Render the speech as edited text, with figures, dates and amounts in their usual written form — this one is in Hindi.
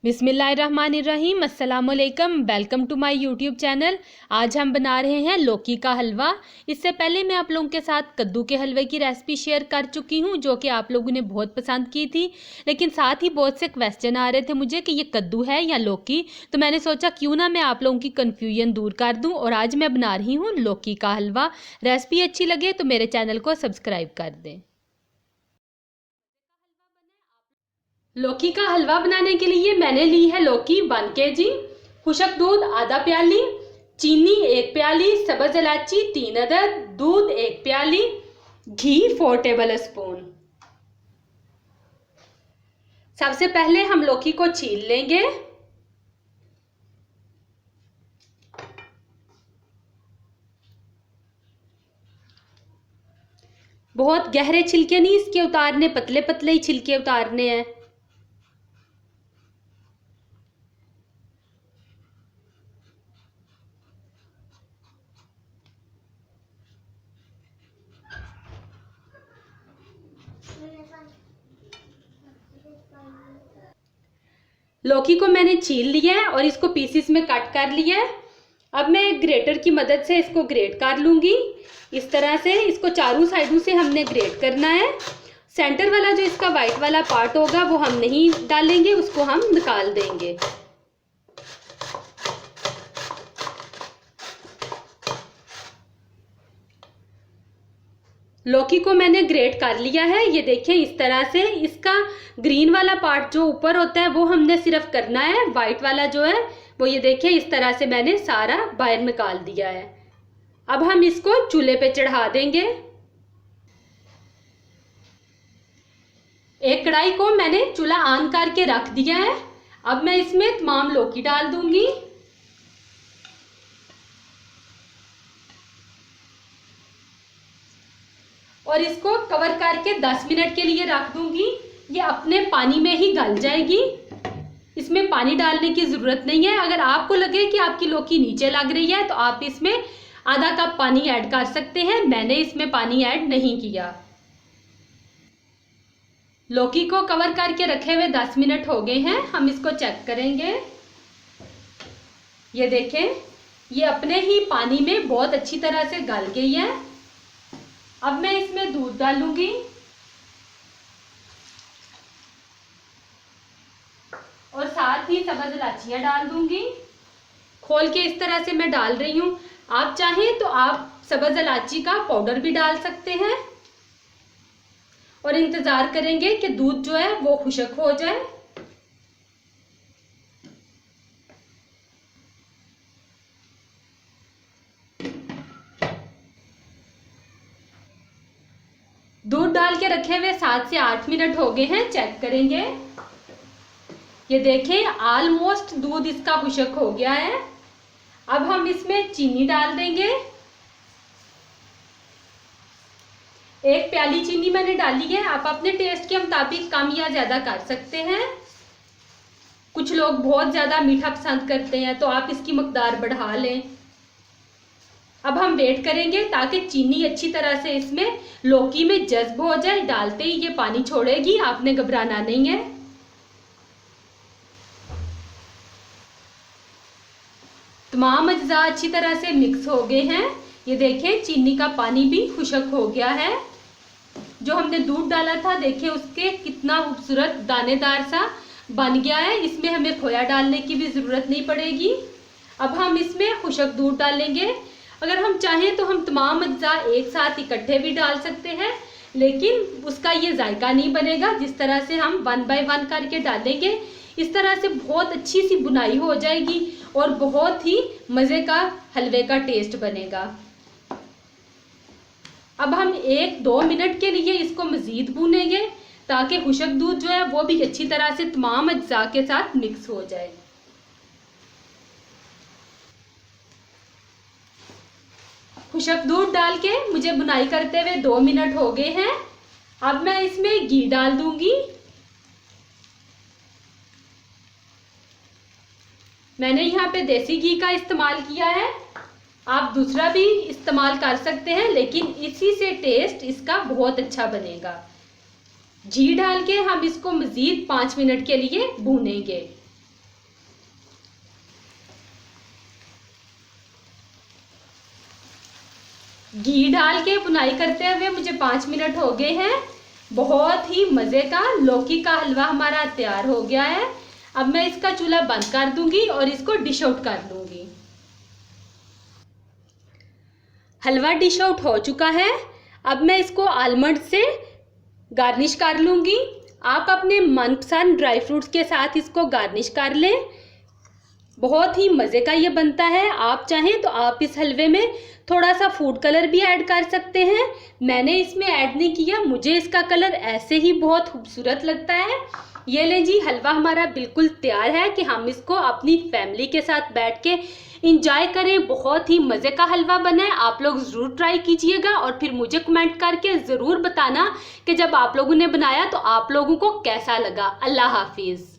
बिस्मिल्लाहिर्रहमानिर्रहीम, अस्सलामुअलैकुम। Welcome to my YouTube channel. आज हम बना रहे हैं लौकी का हलवा। इससे पहले मैं आप लोगों के साथ कद्दू के हलवे की रेसिपी शेयर कर चुकी हूं, जो कि आप लोगों ने बहुत पसंद की थी। लेकिन साथ ही बहुत से क्वेश्चन आ रहे थे मुझे कि ये कद्दू है या लौकी, तो मैंने सोचा क्यों ना मैं आप लोगों की कन्फ्यूजन दूर कर दूँ, और आज मैं बना रही हूँ लौकी का हलवा। रेसिपी अच्छी लगे तो मेरे चैनल को सब्सक्राइब कर दें। लौकी का हलवा बनाने के लिए मैंने ली है लौकी 1 kg, खुशक दूध आधा प्याली, चीनी 1 प्याली, सब्ज इलायची 3 अदद, दूध 1 प्याली, घी 4 टेबल स्पून। सबसे पहले हम लौकी को छील लेंगे। बहुत गहरे छिलके नहीं इसके उतारने, पतले पतले ही छिलके उतारने हैं। लौकी को मैंने छील लिया है और इसको पीसेस में कट कर लिया है। अब मैं ग्रेटर की मदद से इसको ग्रेट कर लूंगी। इस तरह से इसको चारों साइडों से हमने ग्रेट करना है। सेंटर वाला जो इसका वाइट वाला पार्ट होगा वो हम नहीं डालेंगे, उसको हम निकाल देंगे। लौकी को मैंने ग्रेट कर लिया है। ये देखिए इस तरह से। इसका ग्रीन वाला पार्ट जो ऊपर होता है वो हमने सिर्फ करना है, वाइट वाला जो है वो ये देखिए इस तरह से मैंने सारा बाहर निकाल दिया है। अब हम इसको चूल्हे पे चढ़ा देंगे। एक कढ़ाई को मैंने चूल्हा ऑन करके रख दिया है। अब मैं इसमें तमाम लौकी डाल दूंगी। और इसको कवर करके 10 मिनट के लिए रख दूंगी। ये अपने पानी में ही गल जाएगी, इसमें पानी डालने की जरूरत नहीं है। अगर आपको लगे कि आपकी लौकी नीचे लग रही है तो आप इसमें आधा कप पानी ऐड कर सकते हैं। मैंने इसमें पानी ऐड नहीं किया। लौकी को कवर करके रखे हुए 10 मिनट हो गए हैं। हम इसको चेक करेंगे। ये देखें, ये अपने ही पानी में बहुत अच्छी तरह से गल गई है। अब मैं इसमें दूध डालूंगी और साथ ही सब्ज इलायचियां डाल दूंगी। खोल के इस तरह से मैं डाल रही हूं। आप चाहें तो आप सब्ज इलायची का पाउडर भी डाल सकते हैं। और इंतजार करेंगे कि दूध जो है वो खुश्क हो जाए। दूध डाल के रखे हुए 7 से 8 मिनट हो गए हैं। चेक करेंगे। ये देखें ऑलमोस्ट दूध इसका खुश्क हो गया है। अब हम इसमें चीनी डाल देंगे। 1 प्याली चीनी मैंने डाली है। आप अपने टेस्ट के मुताबिक कम या ज्यादा कर सकते हैं। कुछ लोग बहुत ज्यादा मीठा पसंद करते हैं तो आप इसकी मकदार बढ़ा लें। अब हम वेट करेंगे ताकि चीनी अच्छी तरह से इसमें लौकी में जज्ब हो जाए। डालते ही ये पानी छोड़ेगी, आपने घबराना नहीं है। तमाम अज्जा अच्छी तरह से मिक्स हो गए हैं। ये देखें चीनी का पानी भी खुश्क हो गया है। जो हमने दूध डाला था देखिए उसके कितना खूबसूरत दानेदार सा बन गया है। इसमें हमें खोया डालने की भी जरूरत नहीं पड़ेगी। अब हम इसमें खुश्क दूध डालेंगे। अगर हम चाहें तो हम तमाम अज्जा एक साथ इकट्ठे भी डाल सकते हैं, लेकिन उसका ये जायका नहीं बनेगा। जिस तरह से हम 1 बाय 1 करके डालेंगे, इस तरह से बहुत अच्छी सी बुनाई हो जाएगी और बहुत ही मज़े का हलवे का टेस्ट बनेगा। अब हम 1-2 मिनट के लिए इसको मज़ीद भूनेंगे ताकि खुश्क दूध जो है वो भी अच्छी तरह से तमाम अज्जा के साथ मिक्स हो जाए। खुश्क दूध डाल के मुझे बुनाई करते हुए 2 मिनट हो गए हैं। अब मैं इसमें घी डाल दूंगी। मैंने यहाँ पे देसी घी का इस्तेमाल किया है। आप दूसरा भी इस्तेमाल कर सकते हैं, लेकिन इसी से टेस्ट इसका बहुत अच्छा बनेगा। घी डाल के हम इसको मज़ीद 5 मिनट के लिए भूनेंगे। घी डाल के बुनाई करते हुए मुझे 5 मिनट हो गए हैं। बहुत ही मज़े का लौकी का हलवा हमारा तैयार हो गया है। अब मैं इसका चूल्हा बंद कर दूंगी और इसको डिश आउट कर लूंगी। हलवा डिश आउट हो चुका है। अब मैं इसको आलमंड से गार्निश कर लूंगी। आप अपने मनपसंद ड्राई फ्रूट्स के साथ इसको गार्निश कर लें। बहुत ही मज़े का ये बनता है। आप चाहें तो आप इस हलवे में थोड़ा सा फूड कलर भी ऐड कर सकते हैं। मैंने इसमें ऐड नहीं किया, मुझे इसका कलर ऐसे ही बहुत खूबसूरत लगता है। ये ले जी, हलवा हमारा बिल्कुल तैयार है कि हम इसको अपनी फैमिली के साथ बैठ के इंजॉय करें। बहुत ही मज़े का हलवा बना है। आप लोग ज़रूर ट्राई कीजिएगा और फिर मुझे कमेंट करके ज़रूर बताना कि जब आप लोगों ने बनाया तो आप लोगों को कैसा लगा। अल्लाह हाफिज़।